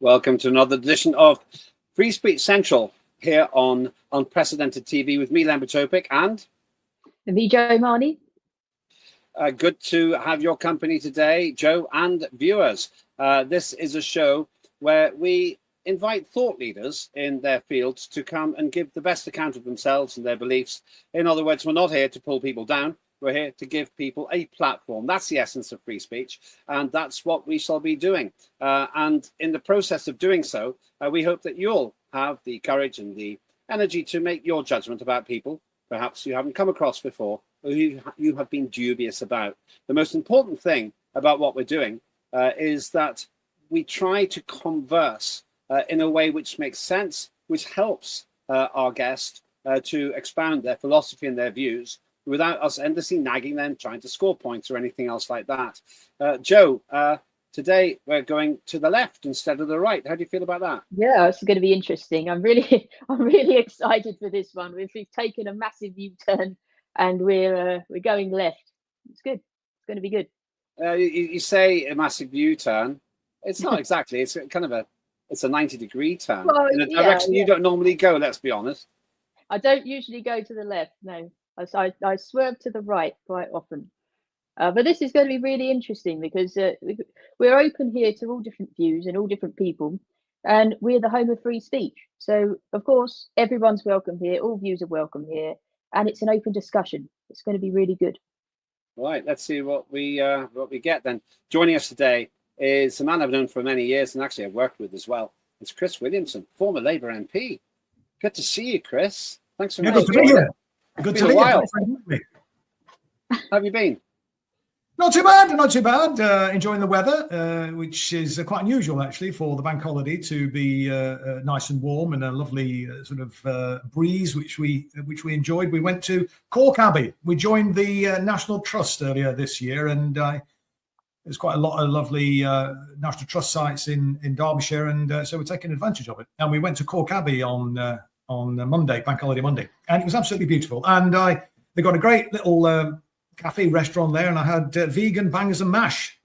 Welcome to another edition of Free Speech Central here on Unprecedented TV with me, Lembit Öpik, and me, Joe Marney. Good to have your company today, Joe and viewers. This is a show where we invite thought leaders in their fields to come and give the best account of themselves and their beliefs. In other words, we're not here to pull people down. We're here to give people a platform. That's the essence of free speech, and that's what we shall be doing. And in the process of doing so, we hope that you'll have the courage and the energy to make your judgment about people perhaps you haven't come across before, or you have been dubious about. The most important thing about what we're doing is that we try to converse in a way which makes sense, which helps our guest to expound their philosophy and their views, without us endlessly nagging them, trying to score points or anything else like that. Joe, today we're going to the left instead of the right. How do you feel about that? Yeah, it's going to be interesting. I'm really excited for this one. We've taken a massive U-turn and we're going left. It's good. It's going to be good. You say a massive U-turn. It's not exactly. It's kind of a 90-degree turn in a direction you don't normally go. Let's be honest. I don't usually go to the left. No. I swerve to the right quite often. But this is going to be really interesting because we're open here to all different views and all different people, and we're the home of free speech. So, of course, everyone's welcome here. All views are welcome here, and it's an open discussion. It's going to be really good. Right, let's see what we get then. Joining us today is a man I've known for many years and actually I've worked with as well. It's Chris Williamson, former Labour MP. Good to see you, Chris. Thanks for good to be here. Good to be here. How have you been? Not too bad, not too bad. Enjoying the weather, which is quite unusual actually for the bank holiday to be nice and warm and a lovely sort of breeze, which we enjoyed. We went to Cork Abbey. We joined the National Trust earlier this year, and there's quite a lot of lovely National Trust sites in Derbyshire, and so we're taking advantage of it. And we went to Cork Abbey on Monday, Bank Holiday Monday, and it was absolutely beautiful. And they got a great little cafe restaurant there, and I had vegan bangers and mash.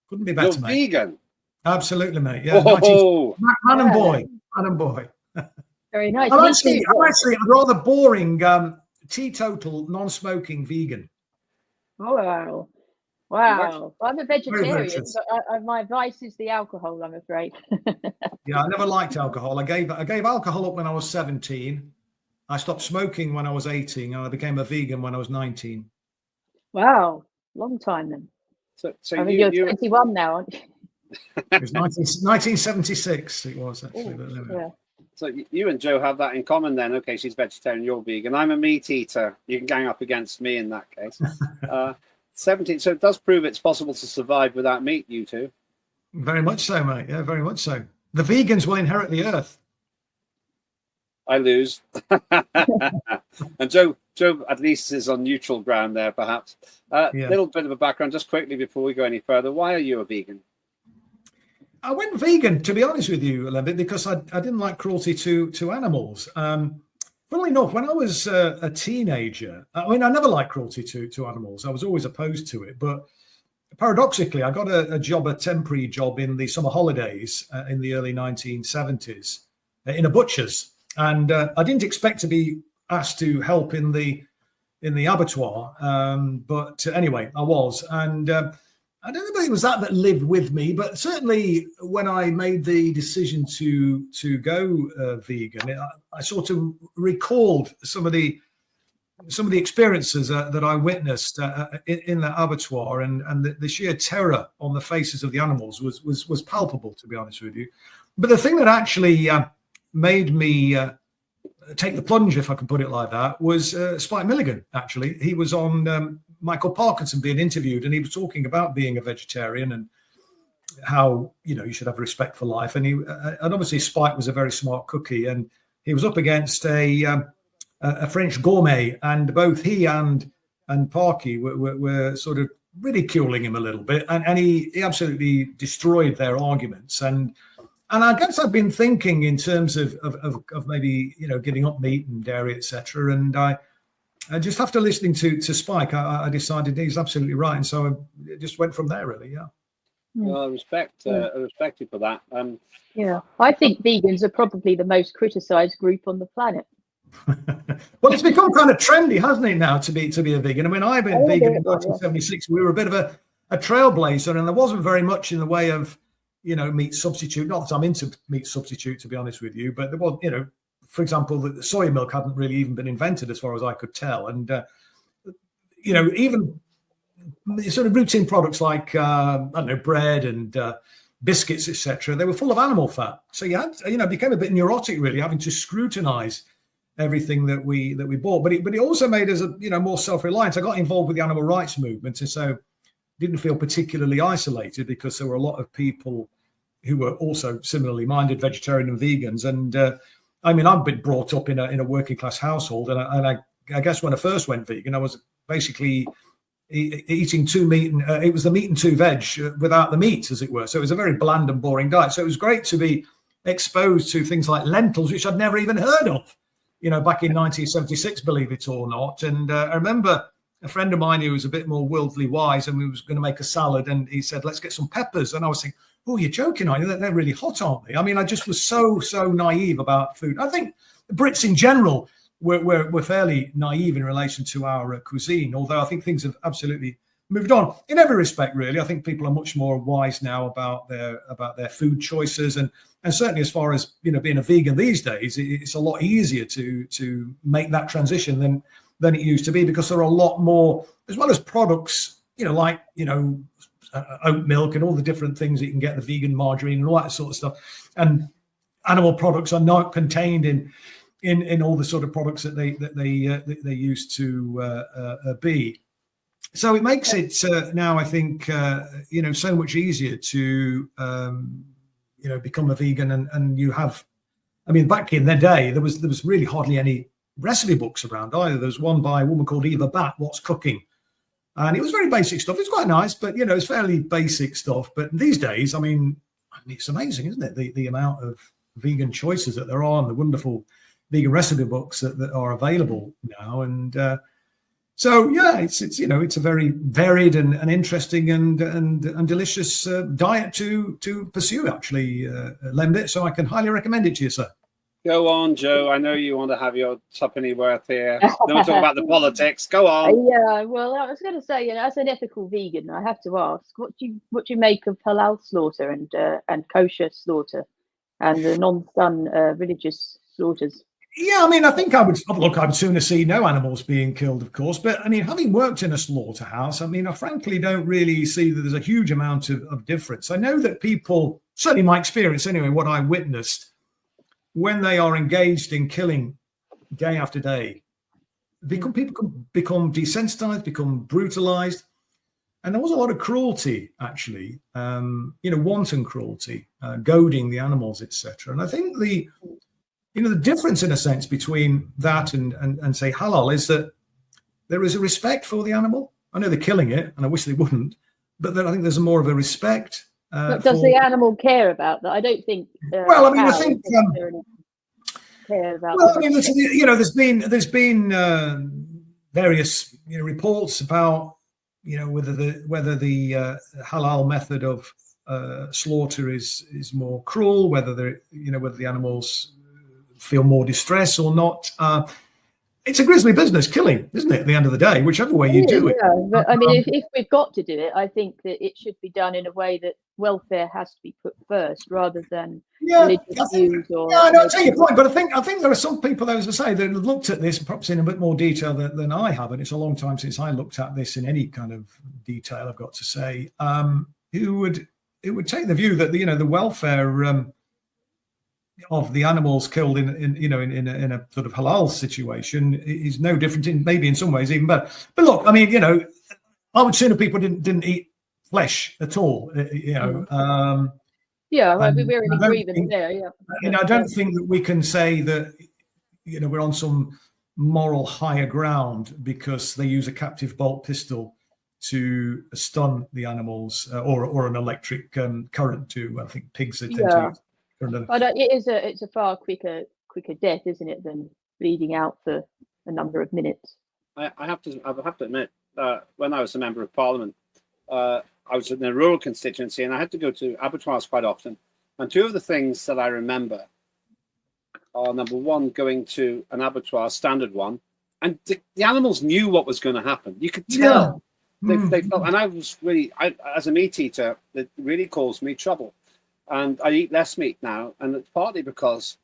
Couldn't be better, mate. Vegan? Absolutely, mate. Yeah, man and boy. Very nice. I'm actually a rather boring teetotal, non-smoking vegan. Oh, wow. I'm a vegetarian, but my vice is the alcohol, I'm afraid. Yeah, I never liked alcohol. I gave alcohol up when I was 17. I stopped smoking when I was 18, and I became a vegan when I was 19. Wow, long time then. So I mean, you're 21 now, aren't you? It was 1976. It was actually. Yeah. So you and Joe have that in common then. Okay, she's vegetarian, you're vegan. I'm a meat eater. You can gang up against me in that case. 17. So it does prove it's possible to survive without meat, you two. Very much so, mate. Yeah, very much so. The vegans will inherit the earth. I lose. And Joe at least is on neutral ground there, perhaps. Little bit of a background, just quickly before we go any further. Why are you a vegan? I went vegan, to be honest with you, Lembit, because I didn't like cruelty to animals. Funnily enough, when I was a teenager, I mean, I never liked cruelty to animals. I was always opposed to it. But paradoxically, I got a temporary job in the summer holidays in the early 1970s in a butcher's. And I didn't expect to be asked to help in the abattoir. But anyway, I was. And I don't know if it was that lived with me, but certainly when I made the decision to go vegan, I sort of recalled some of the experiences that I witnessed in the abattoir, and the sheer terror on the faces of the animals was palpable, to be honest with you. But the thing that actually made me take the plunge, if I can put it like that, was Spike Milligan. Actually, he was on Michael Parkinson being interviewed, and he was talking about being a vegetarian and how you should have respect for life. And obviously Spike was a very smart cookie, and he was up against a French gourmet, and both he and Parky were sort of ridiculing him a little bit, and he absolutely destroyed their arguments. And I guess I've been thinking in terms of maybe giving up meat and dairy, etc. And I just after listening to Spike, I decided he's absolutely right, and so I just went from there. Really, yeah. Well, I respect you for that. Yeah, I think vegans are probably the most criticised group on the planet. Well, it's become kind of trendy, hasn't it, now to be a vegan? I mean, I've been vegan in 1976. We were a bit of a trailblazer, and there wasn't very much in the way of, meat substitute. Not that I'm into meat substitute, to be honest with you, but there was, for example, the soy milk hadn't really even been invented as far as I could tell. And, even sort of routine products like, I don't know, bread and biscuits, etc., they were full of animal fat. So you had, became a bit neurotic, really, having to scrutinize everything that we bought. But it also made us, more self-reliant. I got involved with the animal rights movement, and so didn't feel particularly isolated because there were a lot of people who were also similarly minded, vegetarian and vegans. And I've been brought up in a working class household, and I guess when I first went vegan, I was basically eating two meat and it was the meat and two veg without the meat, as it were. So it was a very bland and boring diet. So it was great to be exposed to things like lentils, which I'd never even heard of, back in 1976, believe it or not. And I remember a friend of mine who was a bit more worldly wise, and we was going to make a salad, and he said, let's get some peppers. And I was thinking, oh, you're joking, are you? They're really hot, aren't they? I mean, I just was so naive about food. I think Brits in general we're fairly naive in relation to our cuisine, although I think things have absolutely moved on in every respect, really. I think people are much more wise now about their food choices, and certainly as far as being a vegan these days, it's a lot easier to make that transition than it used to be, because there are a lot more, as well as products, like oat milk and all the different things that you can get, the vegan margarine and all that sort of stuff, and animal products are not contained in all the sort of products that they used to be. So it makes it now, I think, so much easier to become a vegan, and you have, back in the day there was really hardly any recipe books around either. There was one by a woman called Eva Batt, What's Cooking, and it was very basic stuff. It's quite nice, but it's fairly basic stuff. But these days, it's amazing, isn't it? The amount of vegan choices that there are, and the wonderful vegan recipe books that are available now. And so, yeah, it's a very varied and interesting and delicious diet to pursue, actually, Lembit. So I can highly recommend it to you, sir. Go on, Joe. I know you want to have your tuppenny worth here. Don't talk about the politics. Go on. Yeah, well, I was going to say, as an ethical vegan, I have to ask, what do you make of halal slaughter and kosher slaughter and the non-sun religious slaughters? Yeah, I think I would sooner see no animals being killed, of course. But having worked in a slaughterhouse, I frankly don't really see that there's a huge amount of difference. I know that people, certainly my experience anyway, what I witnessed, when they are engaged in killing day after day, people become desensitized, become brutalized. And there was a lot of cruelty, actually, wanton cruelty, goading the animals, etc. And I think the difference, in a sense, between that and say halal is that there is a respect for the animal. I know they're killing it, and I wish they wouldn't, but then I think there's more of a respect. But does the animal care about that? I don't think. I think. Care about. Well, there's been various reports about whether the halal method of slaughter is more cruel, whether the animals feel more distress or not. It's a grisly business, killing, isn't it, at the end of the day, which-ever way you do it. Yeah, but if we've got to do it, I think that it should be done in a way that welfare has to be put first, rather than religious views or... Yeah, I take your point, but I think there are some people, as I say, that have looked at this, perhaps in a bit more detail than I have, and it's a long time since I looked at this in any kind of detail, I've got to say, who would take the view that, the welfare... of the animals killed in a sort of halal situation is no different, maybe in some ways even better. But look, I would sooner people didn't eat flesh at all. We're in agreement there. Yeah. I don't think that we can say that we're on some moral higher ground because they use a captive bolt pistol to stun the animals or an electric current to, I think, pigs that tend to use. But it's a far quicker death, isn't it, than bleeding out for a number of minutes. I have to admit, when I was a member of Parliament, I was in a rural constituency and I had to go to abattoirs quite often. And two of the things that I remember are, number one, going to an abattoir, standard one, and the animals knew what was going to happen. You could tell. They felt, and I was really, as a meat eater, it really caused me trouble. And I eat less meat now, and it's partly because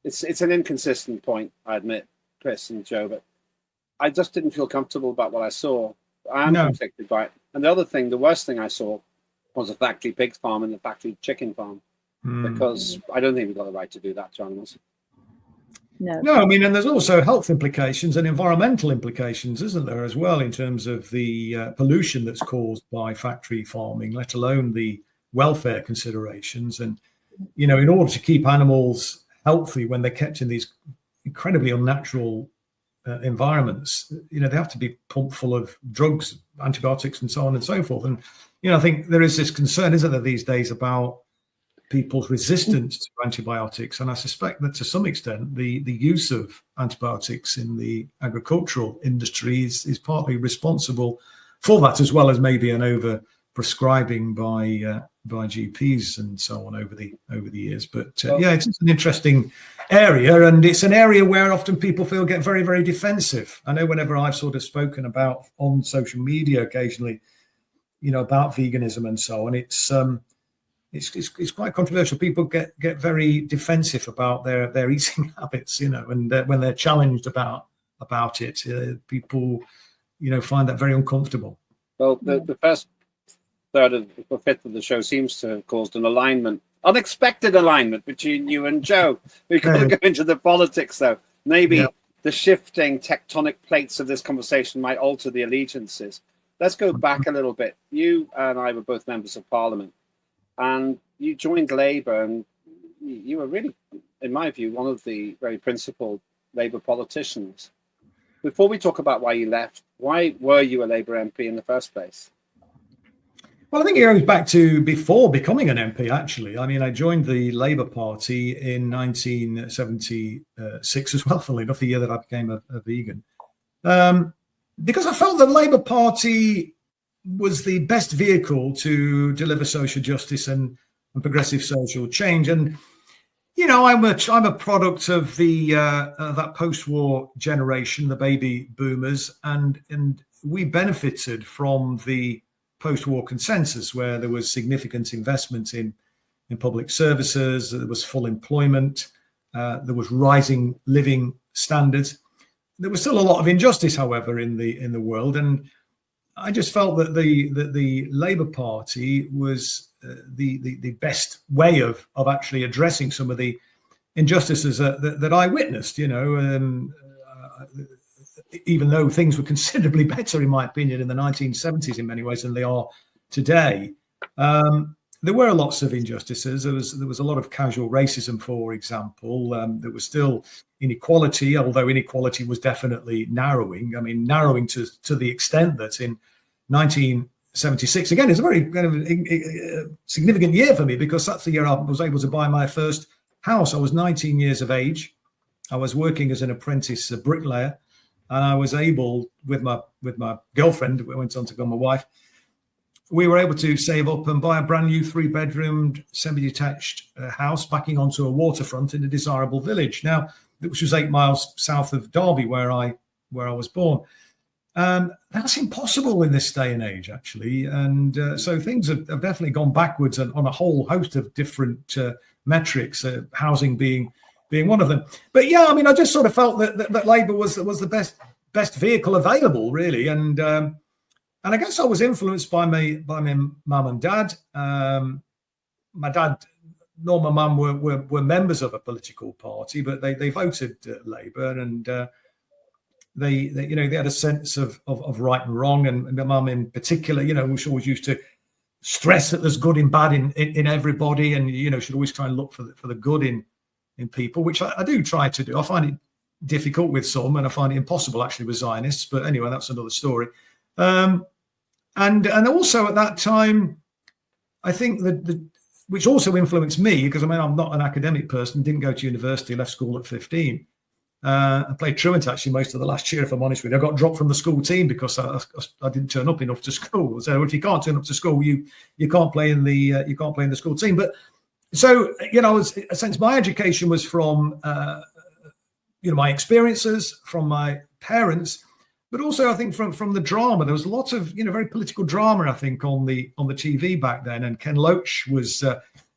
it's an inconsistent point, I admit, Chris and Joe, but I just didn't feel comfortable about what I saw. I am conflicted by it. And the other thing, the worst thing I saw was a factory pig farm and a factory chicken farm, because I don't think we've got the right to do that to animals. No, I mean, and there's also health implications and environmental implications, isn't there, as well, in terms of the pollution that's caused by factory farming, let alone the welfare considerations. And, you know, in order to keep animals healthy when they're kept in these incredibly unnatural environments, you know, they have to be pumped full of drugs, antibiotics, and so on and so forth. And, you know, I think there is this concern, isn't there, these days about people's resistance to antibiotics. And I suspect that to some extent, the use of antibiotics in the agricultural industry is partly responsible for that, as well as maybe an over prescribing by GPs and so on over the years. But yeah, it's an interesting area, and it's an area where often people get very, very defensive. I know whenever I've sort of spoken about on social media occasionally, you know, about veganism and so on, it's quite controversial. People get very defensive about their eating habits, you know, and when they're challenged about it, people, you know, find that very uncomfortable. Well, the first third of the fifth of the show seems to have caused an unexpected alignment between you and Joe. We can't go into the politics, though. Maybe the shifting tectonic plates of this conversation might alter the allegiances. Let's go back a little bit. You and I were both members of Parliament, and you joined Labour, and you were really, in my view, one of the very principled Labour politicians. Before we talk about why you left, why were you a Labour MP in the first place? Well, I think it goes back to before becoming an MP, actually. I mean, I joined the Labour Party in 1976 as well, funnily enough, the year that I became a vegan. Because I felt the Labour Party was the best vehicle to deliver social justice and progressive social change. And, you know, I'm a product of that post-war generation, the baby boomers, and we benefited from the post-war consensus, where there was significant investment in public services, there was full employment, there was rising living standards. There was still a lot of injustice, however, in the world, and I just felt that the Labour Party was the best way of actually addressing some of the injustices that I witnessed. You know, even though things were considerably better, in my opinion, in the 1970s in many ways than they are today, there were lots of injustices. There was a lot of casual racism, for example. There was still inequality, although inequality was definitely narrowing. I mean, narrowing to the extent that in 1976, again, it's a very kind of significant year for me, because that's the year I was able to buy my first house. I was 19 years of age. I was working as an apprentice bricklayer, and I was able, with my girlfriend, who went on to become my wife, we were able to save up and buy a brand new 3-bedroom semi-detached house backing onto a waterfront in a desirable village. Now, which was 8 miles south of Derby, where I was born. That's impossible in this day and age, actually. And so things have definitely gone backwards on a whole host of different metrics, housing being one of them. But yeah, I mean, I just sort of felt that Labour was the best vehicle available, really. And I guess I was influenced by my mum and dad. My dad nor my mum were members of a political party, but they voted Labour, and they you know, they had a sense of right and wrong. And my mum in particular, you know, was always used to stress that there's good and bad in everybody, and, you know, should always try and look for the good in people, which I do try to do. I find it difficult with some, and I find it impossible actually with Zionists. But anyway, that's another story. And also at that time, I think that which also influenced me, because I mean, I'm not an academic person, didn't go to university, left school at 15. I played truant actually most of the last year, if I'm honest with you. I got dropped from the school team because I didn't turn up enough to school. So if you can't turn up to school, you can't play in the school team. But so since my education was from my experiences, from my parents, but also I think from the drama. There was a lot of very political drama, I think, on the TV back then. And Ken Loach was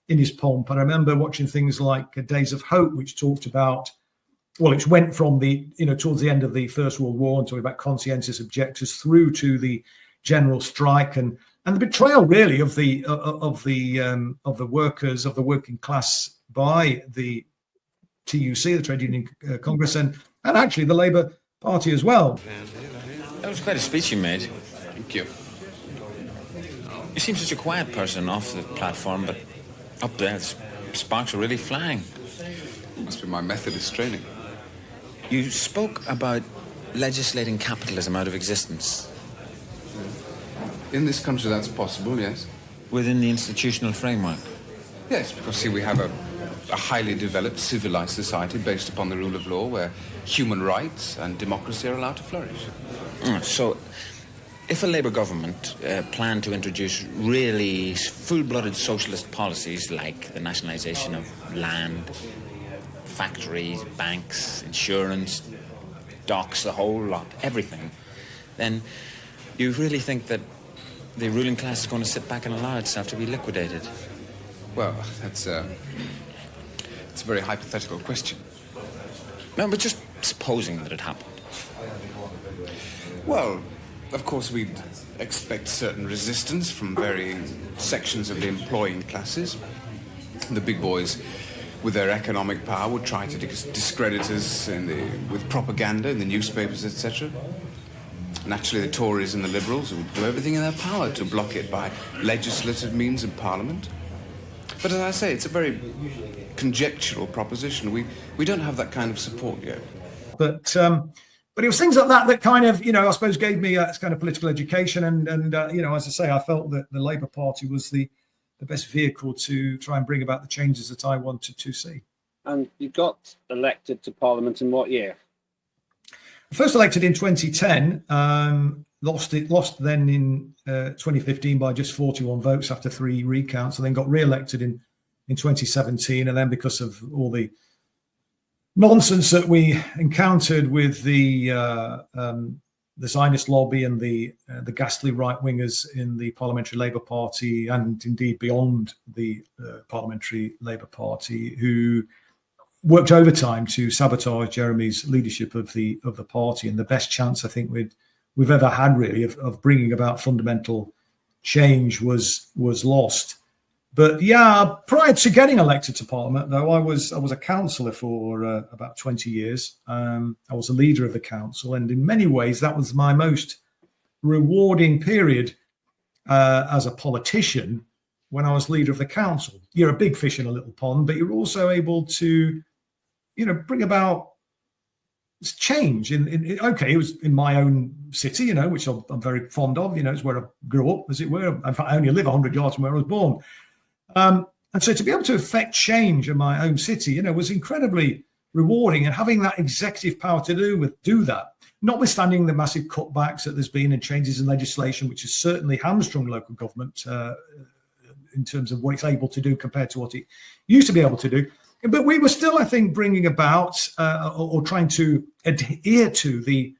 in his pomp. And I remember watching things like Days of Hope, which talked about, well, it went from towards the end of the First World War and talking about conscientious objectors through to the general strike and the betrayal really of the workers, of the working class by the TUC, the Trade Union Congress, and actually the Labour Party as well. That was quite a speech you made. Thank you. You seem such a quiet person off the platform, but up there, the sparks are really flying. Must be my Methodist training. You spoke about legislating capitalism out of existence. In this country, that's possible, yes. Within the institutional framework. Yes, because see, we have a highly developed, civilized society based upon the rule of law where human rights and democracy are allowed to flourish. So, if a Labour government planned to introduce really full-blooded socialist policies like the nationalisation of land, factories, banks, insurance, docks, the whole lot, everything, then you really think that the ruling class is going to sit back and allow itself to be liquidated? Well, it's a very hypothetical question. No, but just supposing that it happened. Well, of course, we'd expect certain resistance from varying sections of the employing classes. The big boys, with their economic power, would try to discredit us with propaganda in the newspapers, etc. Naturally, the Tories and the Liberals would do everything in their power to block it by legislative means in Parliament. But as I say, it's a very conjectural proposition. We don't have that kind of support yet. But it was things like that kind of, I suppose, gave me a kind of political education. And as I say, I felt that the Labour Party was the best vehicle to try and bring about the changes that I wanted to see. And you got elected to Parliament in what year? First elected in 2010, lost then in 2015 by just 41 votes after 3 recounts, and then got re-elected in 2017. And then because of all the nonsense that we encountered with the Zionist lobby and the ghastly right-wingers in the Parliamentary Labour Party, and indeed beyond the Parliamentary Labour Party, who worked overtime to sabotage Jeremy's leadership of the party, and the best chance I think we've ever had really of bringing about fundamental change was lost. But yeah, prior to getting elected to Parliament, though, I was a councillor for about 20 years. I was a leader of the council, and in many ways that was my most rewarding period as a politician, when I was leader of the council. You're a big fish in a little pond, but you're also able to bring about change. Okay, it was in my own city, which I'm very fond of. It's where I grew up, as it were. In fact, I only live 100 yards from where I was born. And so to be able to affect change in my own city, was incredibly rewarding. And having that executive power to do that, notwithstanding the massive cutbacks that there's been and changes in legislation, which has certainly hamstrung local government in terms of what it's able to do compared to what it used to be able to do. But we were still, I think, bringing about or trying to adhere to the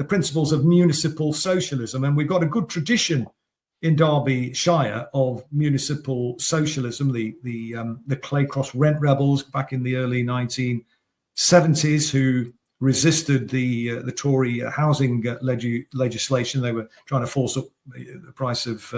principles of municipal socialism. And we've got a good tradition in Derbyshire of municipal socialism. The Claycross rent rebels back in the early 1970s, who resisted the Tory housing legislation. They were trying to force up the price of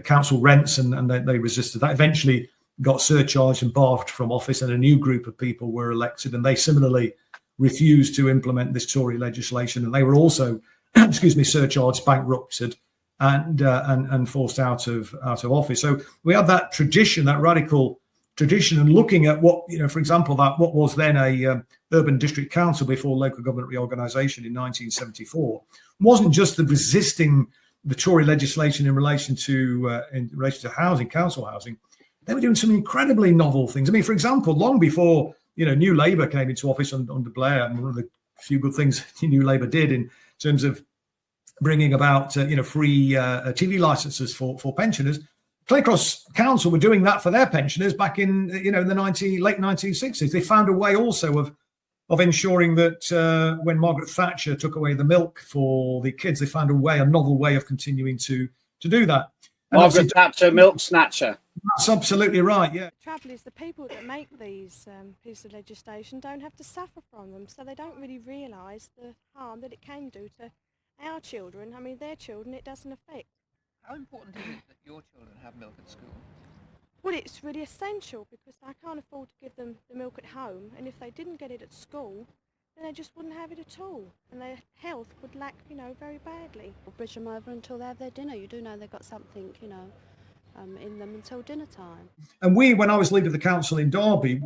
council rents, and they resisted that. Eventually got surcharged and barred from office, and a new group of people were elected, and they similarly refused to implement this Tory legislation, and they were also surcharged, bankrupted, and forced out of office. So we have that tradition, that radical tradition, and looking at what, for example, what was then a urban district council before local government reorganisation in 1974 wasn't just the resisting the Tory legislation in relation to housing, council housing. They were doing some incredibly novel things. I mean, for example, long before New Labour came into office under Blair, and one of the few good things New Labour did in terms of bringing about free TV licenses for pensioners. Claycross Council were doing that for their pensioners back in the late 1960s. They found a way also of ensuring that when Margaret Thatcher took away the milk for the kids, they found a novel way of continuing to do that. And Margaret Thatcher, milk snatcher. That's absolutely right, yeah. The trouble is the people that make these pieces of legislation don't have to suffer from them, so they don't really realise the harm that it can do to our children. I mean, their children, it doesn't affect. How important is it that your children have milk at school? Well, it's really essential because I can't afford to give them the milk at home, and if they didn't get it at school, then they just wouldn't have it at all, and their health would lack, very badly. We'll bridge them over until they have their dinner. You do know they've got something, in them until dinner time. And when I was leader of the council in Derby,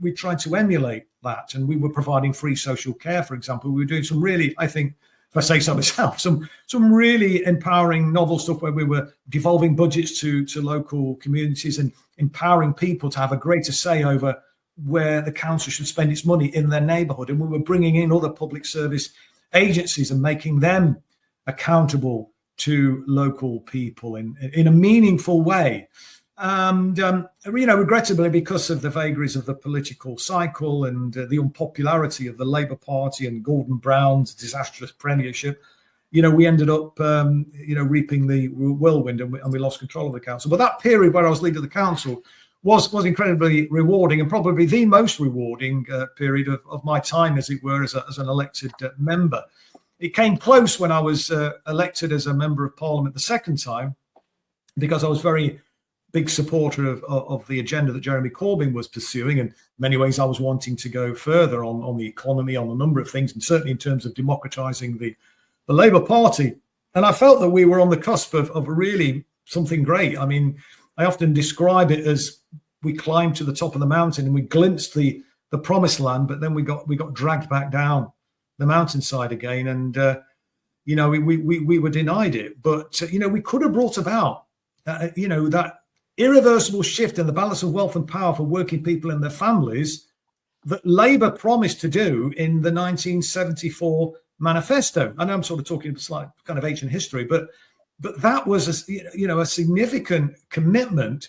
we tried to emulate that, and we were providing free social care, for example. We were doing some really, I think, if I say so myself, some really empowering novel stuff where we were devolving budgets to local communities and empowering people to have a greater say over where the council should spend its money in their neighbourhood. And we were bringing in other public service agencies and making them accountable to local people in a meaningful way. And, regrettably, because of the vagaries of the political cycle and the unpopularity of the Labour Party and Gordon Brown's disastrous premiership, we ended up, reaping the whirlwind and we lost control of the council. But that period where I was leader of the council was incredibly rewarding, and probably the most rewarding period of my time, as it were, as an elected member. It came close when I was elected as a member of Parliament the second time, because I was very big supporter of the agenda that Jeremy Corbyn was pursuing. And in many ways, I was wanting to go further on the economy, on a number of things, and certainly in terms of democratising the Labour Party. And I felt that we were on the cusp of really something great. I mean, I often describe it as we climbed to the top of the mountain and we glimpsed the promised land, but then we got dragged back down the mountainside again, and we were denied it. But we could have brought about that irreversible shift in the balance of wealth and power for working people and their families that Labour promised to do in the 1974 manifesto. I know I'm sort of talking a slight kind of ancient history, but that was a significant commitment,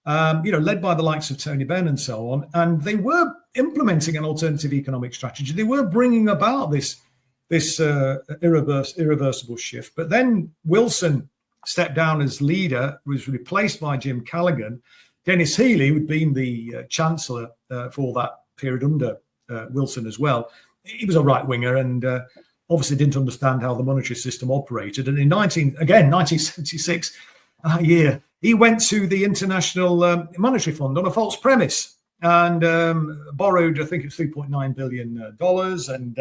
led by the likes of Tony Benn and so on. And they were implementing an alternative economic strategy. They were bringing about this irreversible shift. But then Wilson stepped down as leader, was replaced by Jim Callaghan. Dennis Healey, who'd been the Chancellor for that period under Wilson as well, he was a right-winger and obviously didn't understand how the monetary system operated. And in 1976, he went to the International Monetary Fund on a false premise and borrowed, I think it was $3.9 billion, and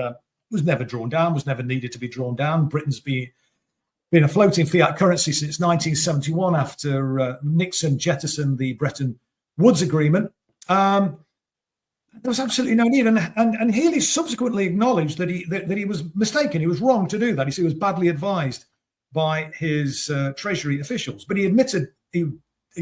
was never drawn down, was never needed to be drawn down. Britain's been a floating fiat currency since 1971 after Nixon jettisoned the Bretton Woods Agreement. There was absolutely no need. And Healey subsequently acknowledged that he was mistaken. He was wrong to do that. He was badly advised by his Treasury officials. But he admitted he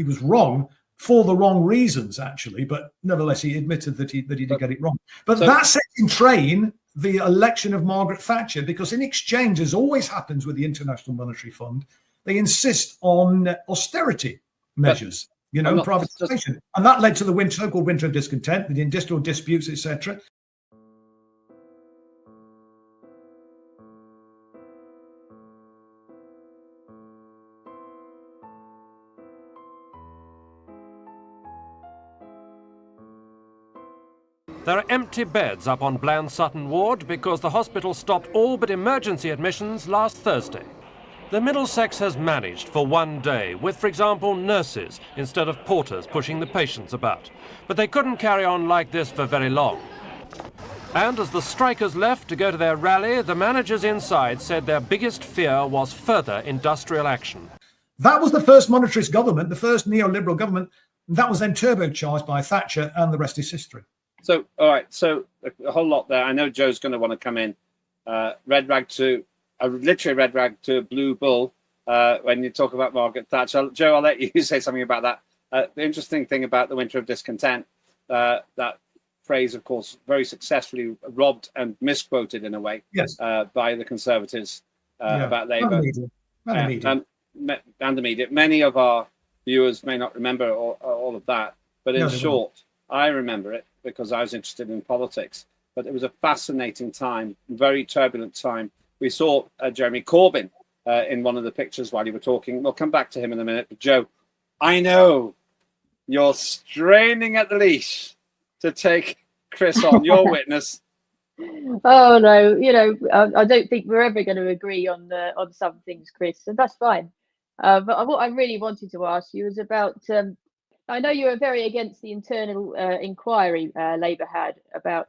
was wrong for the wrong reasons, actually. But nevertheless, he admitted that he did get it wrong. But that set in train the election of Margaret Thatcher, because in exchange, as always happens with the International Monetary Fund, they insist on austerity measures, privatisation. And that led to the so-called winter of discontent, the industrial disputes, etc. There are empty beds up on Bland Sutton Ward because the hospital stopped all but emergency admissions last Thursday. The Middlesex has managed for one day with, for example, nurses instead of porters pushing the patients about. But they couldn't carry on like this for very long. And as the strikers left to go to their rally, the managers inside said their biggest fear was further industrial action. That was the first monetarist government, the first neoliberal government. That was then turbocharged by Thatcher, and the rest is history. So, all right. So a whole lot there. I know Joe's going to want to come in. Red rag to blue bull when you talk about Margaret Thatcher. Joe, I'll let you say something about that. The interesting thing about the winter of discontent, that phrase, of course, very successfully robbed and misquoted in a way by the Conservatives about Labour and the media. Many of our viewers may not remember all of that, but in short, I remember it because I was interested in politics. But it was a fascinating time, very turbulent time. We saw Jeremy Corbyn in one of the pictures while you were talking. We'll come back to him in a minute. But Joe, I know you're straining at the leash to take Chris on, your witness. Oh no, I don't think we're ever going to agree on some things, Chris, and that's fine. But what I really wanted to ask you was about. I know you were very against the internal inquiry Labour had about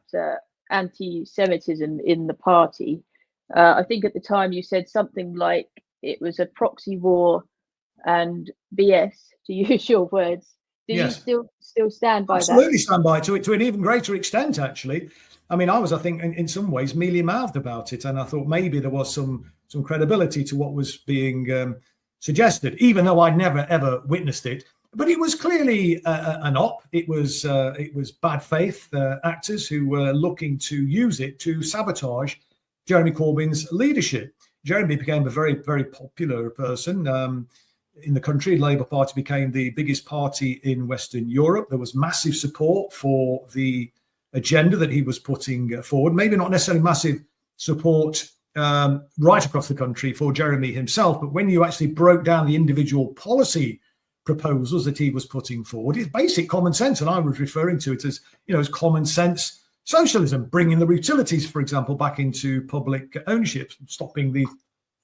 anti-Semitism in the party. I think at the time you said something like it was a proxy war and BS, to use your words. Do you still stand by that? Absolutely stand by it to an even greater extent, actually. I mean, I was, I think, in some ways, mealy-mouthed about it, and I thought maybe there was some credibility to what was being suggested, even though I'd never ever witnessed it. But it was clearly an op. It was bad faith actors who were looking to use it to sabotage Jeremy Corbyn's leadership. Jeremy became a very, very popular person in the country. The Labour Party became the biggest party in Western Europe. There was massive support for the agenda that he was putting forward. Maybe not necessarily massive support right across the country for Jeremy himself, but when you actually broke down the individual policy proposals that he was putting forward, it's basic common sense, and I was referring to it as, as common sense socialism, bringing the utilities, for example, back into public ownership, stopping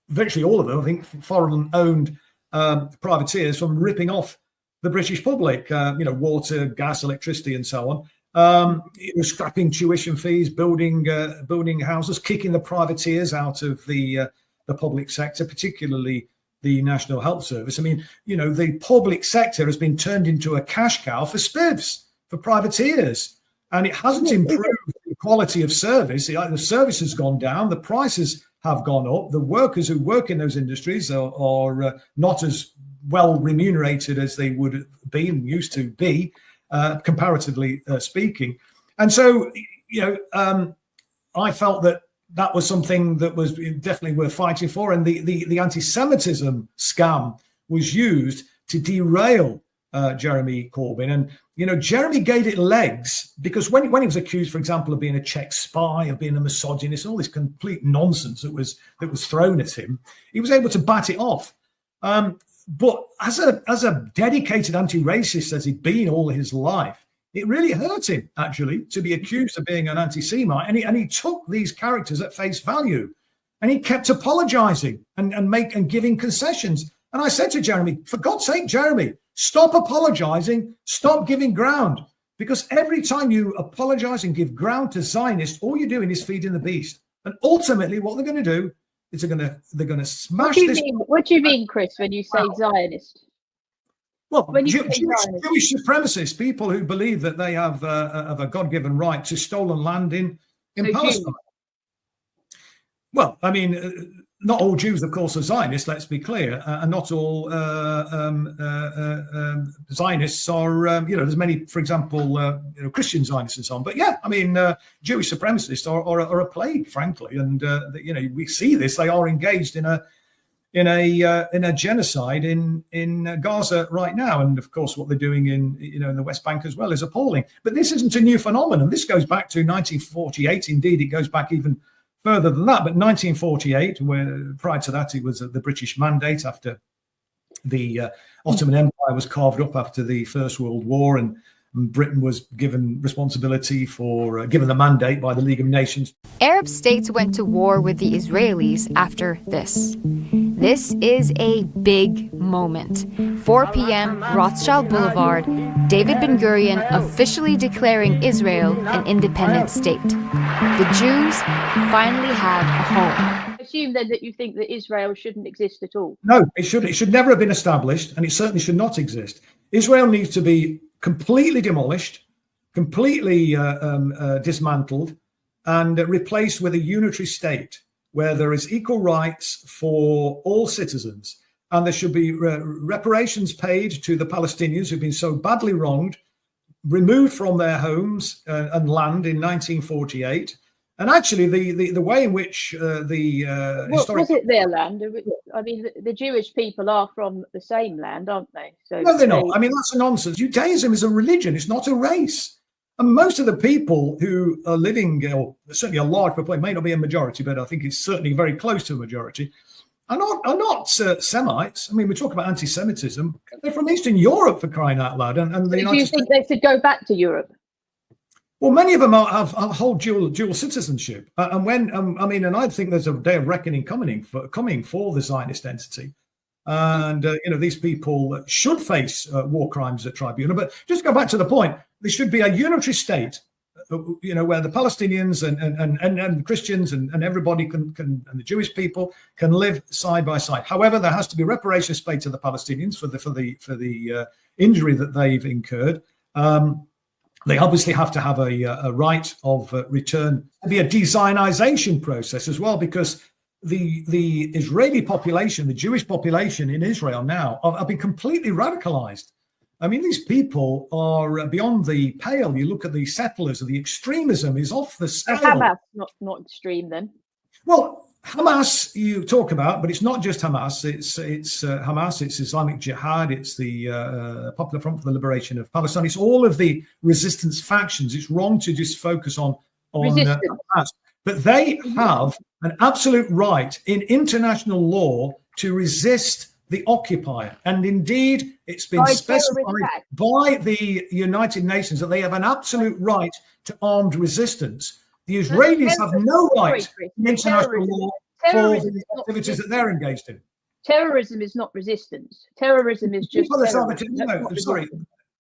virtually all of them, I think, foreign-owned privateers from ripping off the British public, water, gas, electricity, and so on. It was scrapping tuition fees, building houses, kicking the privateers out of the public sector, particularly the National Health Service. I mean, the public sector has been turned into a cash cow for spivs, for privateers, and it hasn't improved the quality of service. The service has gone down, the prices have gone up, the workers who work in those industries are not as well remunerated as they would be and used to be, comparatively speaking. And so, I felt that was something that was definitely worth fighting for. And the anti-Semitism scam was used to derail Jeremy Corbyn. And, Jeremy gave it legs because when he was accused, for example, of being a Czech spy, of being a misogynist, all this complete nonsense that was thrown at him, he was able to bat it off. But as a dedicated anti-racist as he'd been all his life, it really hurt him, actually, to be accused of being an anti-Semite. And he took these characters at face value, and he kept apologizing and giving concessions. And I said to Jeremy, for God's sake, Jeremy, stop apologizing, stop giving ground. Because every time you apologize and give ground to Zionists, all you're doing is feeding the beast. And ultimately, what they're going to do is they're going to smash this. What do you mean, Chris, when you say Zionist? Well, Jewish supremacists, people who believe that they have a God-given right to stolen land in Palestine. Well, I mean, not all Jews, of course, are Zionists, let's be clear. And not all Zionists are, there's many, for example, Christian Zionists and so on. But yeah, I mean, Jewish supremacists are a plague, frankly. And, we see this. They are engaged in a genocide in Gaza right now, and of course what they're doing in the West Bank as well is appalling. But this isn't a new phenomenon. This goes back to 1948. Indeed, it goes back even further than that. But 1948, where prior to that it was the British Mandate after the Ottoman Empire was carved up after the First World War, and Britain was given responsibility for given the mandate by the League of Nations. Arab states went to war with the Israelis after this. This is a big moment. 4 p.m., Rothschild Boulevard, David Ben-Gurion officially declaring Israel an independent state. The Jews finally have a home. I assume then that you think that Israel shouldn't exist at all. No, it should never have been established, and it certainly should not exist. Israel needs to be completely demolished, completely dismantled, and replaced with a unitary state where there is equal rights for all citizens, and there should be reparations paid to the Palestinians who've been so badly wronged removed from their homes and land in 1948. And actually, the way in which was it their land? I mean, the Jewish people are from the same land, aren't they? So no, they're not. I mean, that's a nonsense. Judaism is a religion. It's not a race. And most of the people who are living, or certainly a large proportion, may not be a majority, but I think it's certainly very close to a majority, are not Semites. I mean, we talk about anti-Semitism. They're from Eastern Europe, for crying out loud. And do you think they should go back to Europe? Well, many of them hold dual citizenship, and I think there's a day of reckoning coming for the Zionist entity, and these people should face war crimes at tribunal. But just to go back to the point, there should be a unitary state, where the Palestinians and Christians and everybody can and the Jewish people can live side by side. However, there has to be reparations paid to the Palestinians for the injury that they've incurred. They obviously have to have a right of return. There'll be a de-Zionization process as well, because the Israeli population, the Jewish population in Israel now, have been completely radicalized. I mean, these people are beyond the pale. You look at the settlers, the extremism is off the scale. Hamas, not extreme then. Well, Hamas you talk about, but it's not just Hamas. It's Hamas, it's Islamic Jihad, it's the Popular Front for the Liberation of Palestine. It's all of the resistance factions. It's wrong to just focus on Hamas. But they have an absolute right in international law to resist the occupier. And indeed, it's been specified by the United Nations that they have an absolute right to armed resistance. The Israelis have no right in international law for the activities that they're engaged in. Terrorism is not resistance. Terrorism is just.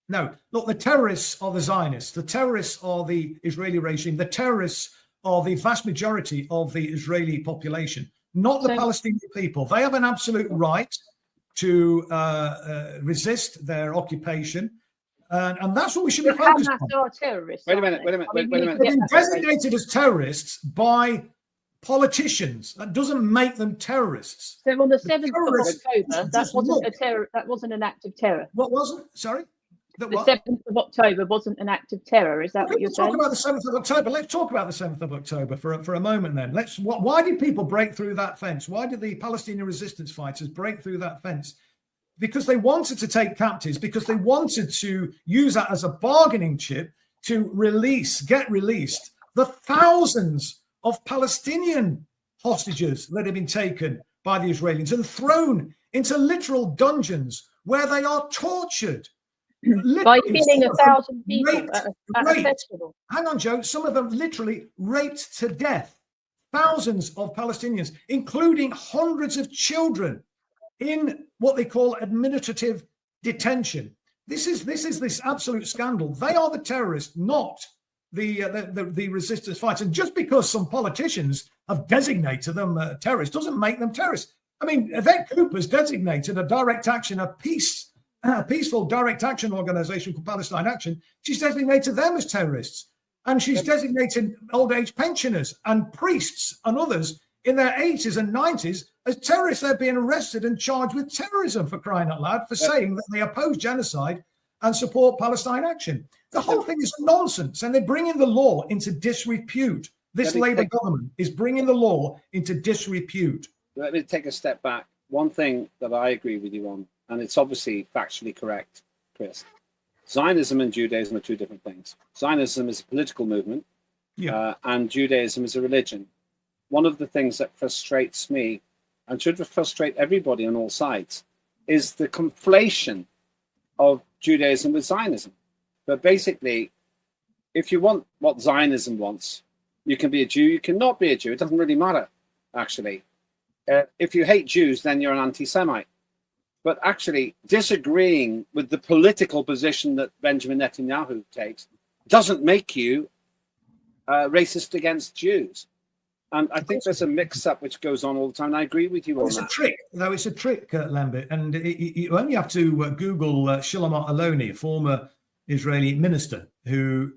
No. Look, the terrorists are the Zionists. The terrorists are the Israeli regime. The terrorists are the vast majority of the Israeli population, not the Palestinian people. They have an absolute right to resist their occupation. And that's what we should be focused on. Are terrorists, wait a minute. They've been designated as terrorists by politicians. That doesn't make them terrorists. So on the 7th of October, that wasn't an act of terror. What wasn't? Sorry? The 7th of October wasn't an act of terror. Is that what you're saying? Talk about the 7th of October. Let's talk about the 7th of October for a moment then. Why did people break through that fence? Why did the Palestinian resistance fighters break through that fence? Because they wanted to take captives, because they wanted to use that as a bargaining chip to get released the thousands of Palestinian hostages that have been taken by the Israelis and thrown into literal dungeons where they are tortured. By killing 1,000 people at a festival. Hang on, Joe. Some of them literally raped to death. Thousands of Palestinians, including hundreds of children, in what they call administrative detention. This is this absolute scandal. They are the terrorists, not the resistance fighters. And just because some politicians have designated them terrorists doesn't make them terrorists. I mean, Yvette Cooper's designated a direct action, a peaceful direct action organization called Palestine Action. She's designated them as terrorists. And she's designated old age pensioners and priests and others in their 80s and 90s as terrorists. They're being arrested and charged with terrorism, for crying out loud, for saying that they oppose genocide and support Palestine Action. The whole thing is nonsense, and they're bringing the law into disrepute. This Labour government is bringing the law into disrepute. Let me take a step back. One thing that I agree with you on, and it's obviously factually correct, Chris. Zionism and Judaism are two different things. Zionism is a political movement, and Judaism is a religion. One of the things that frustrates me, and should frustrate everybody on all sides, is the conflation of Judaism with Zionism. But basically, if you want what Zionism wants, you can be a Jew, you cannot be a Jew. It doesn't really matter, actually. If you hate Jews, then you're an anti-Semite. But actually, disagreeing with the political position that Benjamin Netanyahu takes doesn't make you racist against Jews. And I think there's a mix-up which goes on all the time. And I agree with you on that. It's a trick, Lembit. And you only have to Google Shlomo Aloni, a former Israeli minister who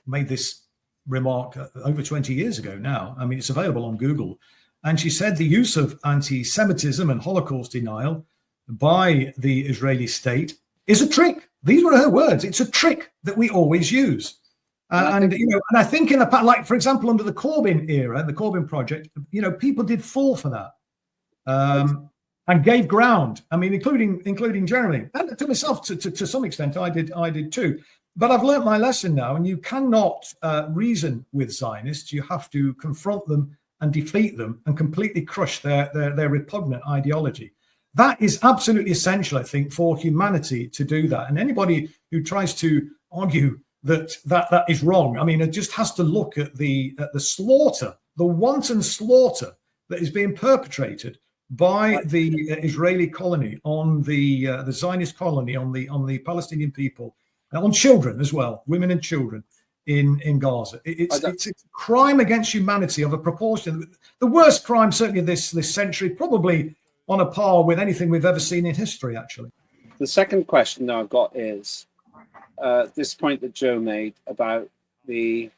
made this remark over 20 years ago now. I mean, it's available on Google. And she said the use of anti-Semitism and Holocaust denial by the Israeli state is a trick. These were her words. It's a trick that we always use. And I think in the past, like for example, under the Corbyn era, the Corbyn project, people did fall for that and gave ground. I mean, including Jeremy, and to myself to some extent, I did too. But I've learnt my lesson now, and you cannot reason with Zionists. You have to confront them and defeat them and completely crush their repugnant ideology. That is absolutely essential, I think, for humanity to do that. And anybody who tries to argue that is wrong, I mean, it just has to look at the slaughter, the wanton slaughter that is being perpetrated by the Israeli colony on the Zionist colony on the Palestinian people, on children as well, women and children in Gaza. It's a crime against humanity of a proportion, the worst crime certainly this century, probably on a par with anything we've ever seen in history, actually. The second question that I've got is this point that Joe made about the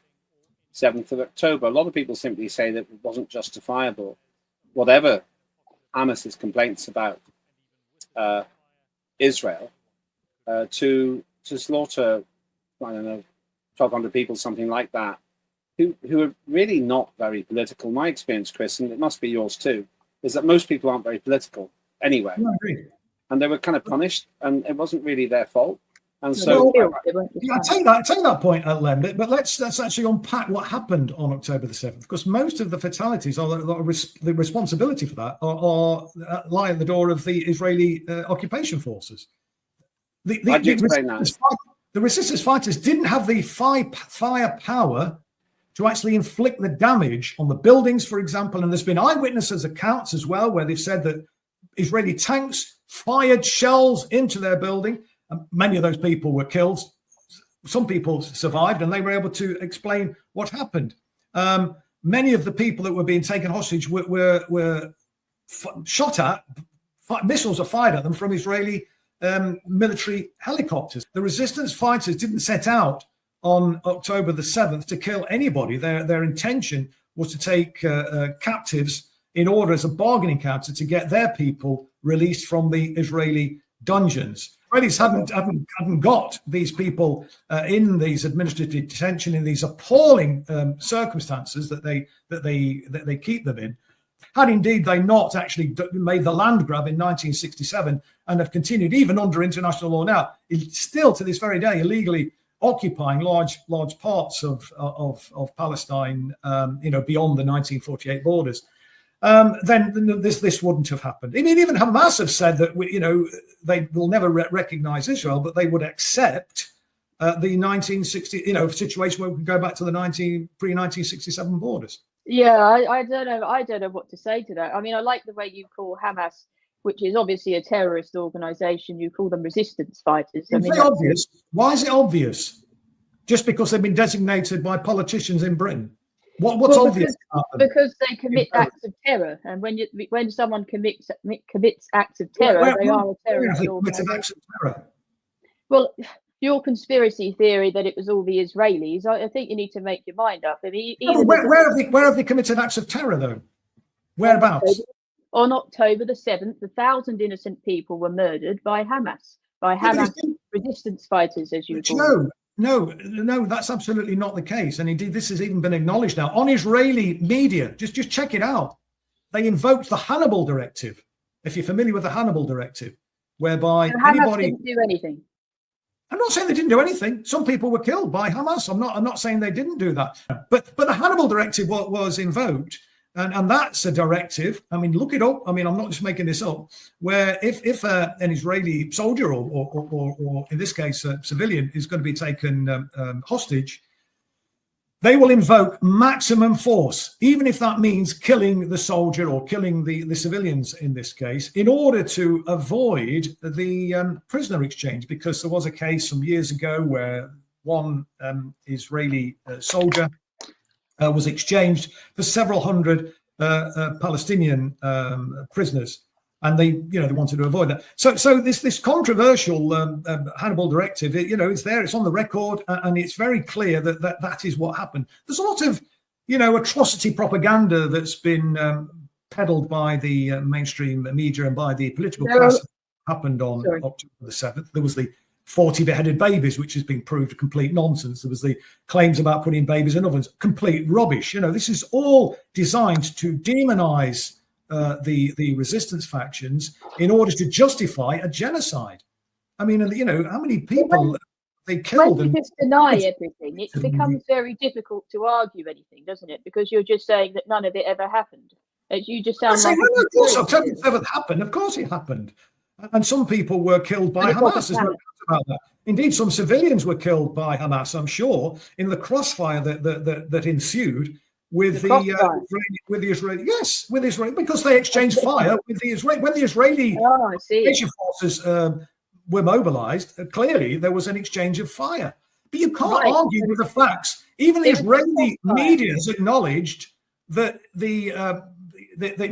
7th of October. A lot of people simply say that it wasn't justifiable, whatever Hamas's complaints about Israel, to slaughter, I don't know, 1,200 people, something like that, who are really not very political. My experience, Chris, and it must be yours too, is that most people aren't very political anyway. I agree. And they were kind of punished, and it wasn't really their fault. And so I take that point, Lembit, but let's actually unpack what happened on October the 7th, because most of the fatalities, or the responsibility for that, lie at the door of the Israeli occupation forces. The resistance fighters didn't have the firepower to actually inflict the damage on the buildings, for example. And there's been eyewitnesses' accounts as well, where they've said that Israeli tanks fired shells into their building. Many of those people were killed. Some people survived, and they were able to explain what happened. Many of the people that were being taken hostage were shot at. Missiles are fired at them from Israeli military helicopters. The resistance fighters didn't set out on October the 7th to kill anybody. Their intention was to take captives in order, as a bargaining counter, to get their people released from the Israeli dungeons. Israelis haven't got these people in these administrative detention, in these appalling circumstances that they keep them in. Had indeed they not actually made the land grab in 1967 and have continued, even under international law now, still to this very day illegally occupying large parts of Palestine, beyond the 1948 borders, then this wouldn't have happened. I mean, even Hamas have said that they will never recognize Israel, but they would accept the 1960 situation where we can go back to the pre-1967 borders. Yeah, I don't know what to say to that. I mean, I like the way you call Hamas, which is obviously a terrorist organization, you call them resistance fighters. It's very obvious. Why is it obvious? Just because they've been designated by politicians in Britain? What's obvious? Because they commit acts of terror, and when someone commits acts of terror, they are a terrorist organization. Well, your conspiracy theory that it was all the Israelis, I think you need to make your mind up. I mean, where have they committed acts of terror, though? Whereabouts? On October the 7th, 1,000 innocent people were murdered by Hamas, resistance fighters, as you call them. No, that's absolutely not the case. And indeed, this has even been acknowledged now on Israeli media. Just check it out. They invoked the Hannibal Directive, if you're familiar with the Hannibal Directive, whereby Hamas didn't do anything. I'm not saying they didn't do anything. Some people were killed by Hamas. I'm not saying they didn't do that. But the Hannibal Directive was invoked, and that's a directive. I mean, look it up. I mean, I'm not just making this up. Where if an Israeli soldier or in this case a civilian is going to be taken hostage, they will invoke maximum force, even if that means killing the soldier or killing the civilians in this case, in order to avoid the prisoner exchange. Because there was a case some years ago where one Israeli soldier was exchanged for several hundred Palestinian prisoners, and they wanted to avoid that. So this controversial Hannibal Directive, it's there, it's on the record, and it's very clear that is what happened. There's a lot of atrocity propaganda that's been peddled by the mainstream media and by the political class. Happened on October the 7th. There was the 40 beheaded babies, which has been proved complete nonsense. There was the claims about putting babies in ovens, complete rubbish. This is all designed to demonize the resistance factions in order to justify a genocide. I mean, how many people they killed? When you just deny everything, it becomes very difficult to argue anything, doesn't it? Because you're just saying that none of it ever happened. You just sound like... No, of course, I'll tell you it happened. Of course it happened. And some people were killed by Hamas. There's no doubt about that. Indeed, some civilians were killed by Hamas, I'm sure, in the crossfire that ensued with the Israeli. Yes, with Israel, because they exchanged fire with the Israeli. When the Israeli forces were mobilized, clearly there was an exchange of fire. But you can't argue with the facts. Even the Israeli media has acknowledged that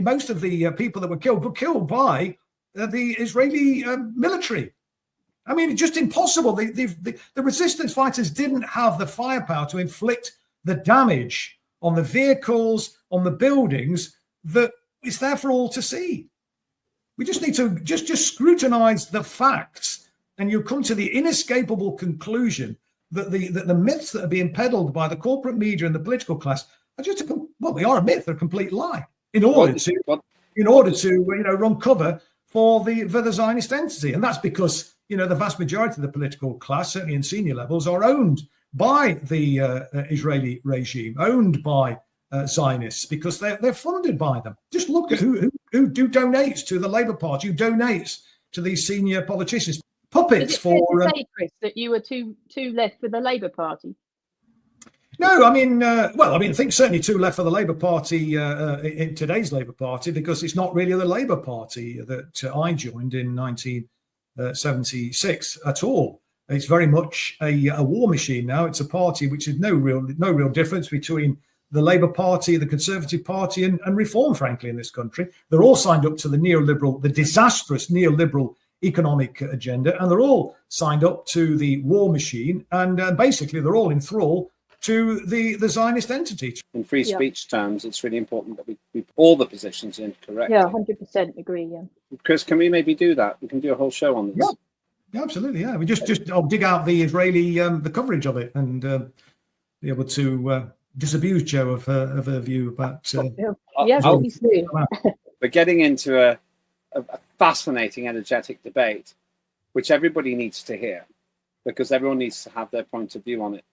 most of the people that were killed by the Israeli military. I mean, it's just impossible. The resistance fighters didn't have the firepower to inflict the damage on the vehicles, on the buildings that is there for all to see. We just need to just scrutinize the facts, and you'll come to the inescapable conclusion that the myths that are being peddled by the corporate media and the political class are just they are a myth, they're a complete lie. In order to run cover for the Zionist entity, and that's because the vast majority of the political class, certainly in senior levels, are owned by the Israeli regime, owned by Zionists, because they're funded by them. Just look at who donates to the Labour Party, who donates to these senior politicians, puppets for. Is it fair to say, Chris, that you were too left for the Labour Party? No, I think certainly two left for the Labour Party in today's Labour Party, because it's not really the Labour Party that I joined in 1976 at all. It's very much a war machine now. It's a party which is no real difference between the Labour Party, the Conservative Party, and Reform, frankly, in this country. They're all signed up to the disastrous neoliberal economic agenda, and they're all signed up to the war machine, and basically they're all in thrall to the Zionist entity. In free speech terms, it's really important that we put all the positions in correctly. Yeah, 100% agree, yeah. Chris, can we maybe do that? We can do a whole show on this. Yeah, absolutely, yeah. We I'll dig out the Israeli, the coverage of it, and be able to disabuse Joe of her view about... please do. We're getting into a fascinating, energetic debate, which everybody needs to hear, because everyone needs to have their point of view on it.